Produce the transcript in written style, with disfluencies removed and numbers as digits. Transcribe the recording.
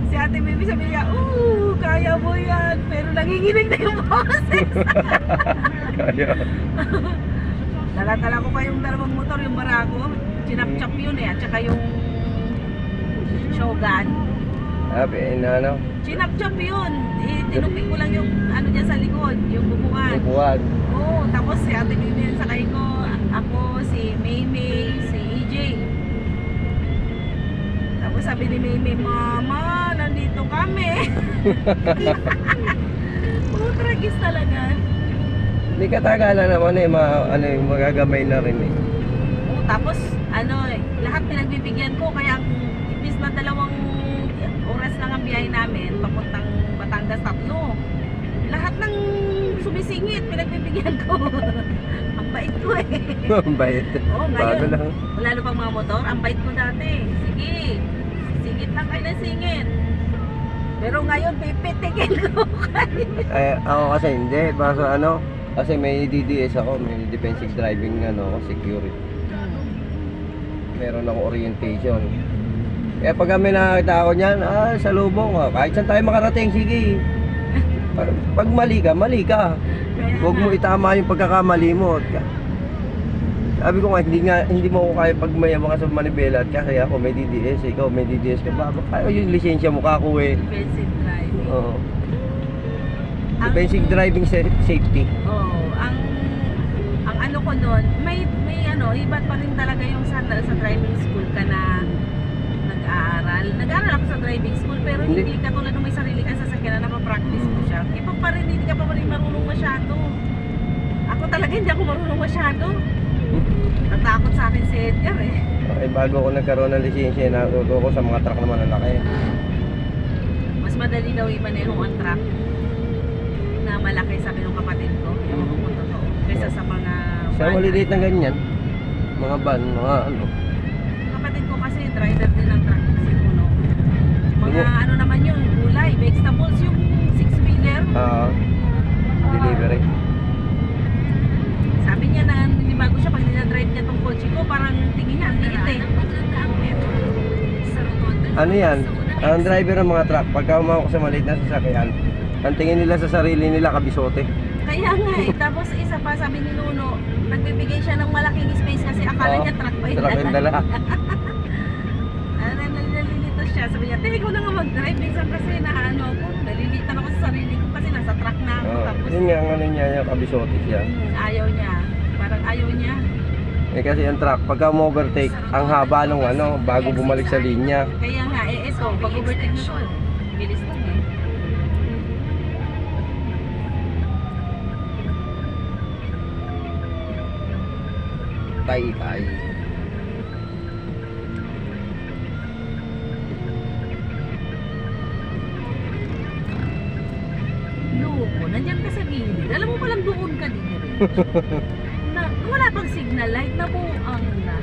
Si Ate Mimi sabi niya, kaya mo yan. Pero nanginginig na yung boses. Kaya. Dala-dala ko pa yung dalawang motor, yung Barako. Chinap-chap yun eh. At saka yung Shogun. Sabi, ano? Chinap-chap yun. Tinupik ko lang yung ano dyan sa likod, yung bubukan. Bubuan. Oo, tapos si Ate Mimi yung sakay ko. Ako, si Maymay, si EJ. Tapos sabi ni Maymay, Mama, nandito kami. Tragis talaga. Hindi katagalan naman eh, yung magagamay na rin eh. Oo, tapos lahat pinagbibigyan ko. Kaya imbis na 2 oras lang ang biyahe namin papuntang Batangas 3. Lahat ng sumisingit pinagbibigyan ko. Ang bait ko eh. Ang bait. Oo, ngayon. Bago lang. Lalo pang mga motor, ang bait ko dati. Sige, singit lang kayo ng singit. Pero ngayon, pipitikin ko kayo. Ako kasi hindi. Basta kasi may DDS ako, may defensive driving security. Meron akong orientation. Kaya pag kami nakakita ako niyan, salubong kahit saan tayo makarating, sige. Pag mali ka. Huwag mo itama yung pagkakamali mo. Sabi ko hindi mo ako kaya pag mayabang ka sa manibela at kasi ako may DDS, ikaw may DDS ka ba? Kaya yung lisensya mo kako eh. Defensive driving. Oo. Defensive driving safety. Oo, ang ano ko doon, may iba't pa rin talaga yung sa driving school ka na nag-aaral. Nag-aaral ako sa driving school pero hindi katulad nung may sarili ka sasakyan na napapractice mo siya. Iba pa rin, hindi ka pa rin marunong masyado. Ako talaga hindi ako marunong masyado. Natakot sa akin si Edgar eh. Okay, bago ako nagkaroon ng lisensya, natuto ko sa mga truck na malalaki. Mas madali daw imaneho ang truck na malaki, sabi ng kapatid ko. Yung kung totoo. Kaysa sa mga Sa maliliit na ganyan, mga van, mga ano. Kapatid ko kasi driver din ng truck kasi puno. Mga ano naman yun, gulay, vegetables, yung 6-wheeler. Delivery. Sabi niya na bago siya pag dinadrive niya tong kotse ko, parang tingin niya, ang liit eh. Ano yan? Ang driver ng mga truck, pagka umawak sa maliit na sasakyan, ang tingin nila sa sarili nila kabisote. Kaya nga eh, tapos isa pa sabi ni Nuno, nagbibigay siya ng malaking space kasi akala niya truck pa yung Truck yung dala. Nalilito siya, sabi niya, ikaw na nga mag-drive, minsan kasi naano ako, nalilitan ako sa sarili ko kasi nasa truck na ako. Tapos, yun nga ang ano niya, yung kabisote siya. Ayaw niya, parang ayaw niya. Eh kasi ang truck, pagka overtake, ang haba nung bago bumalik sa linya. Kaya nga, ito, pag overtake na to, bilis lang eh. Tay. Loko, nandiyan ka sa gilid. Alam mo palang doon ka din rin. Wala pang signal light, nabuang na.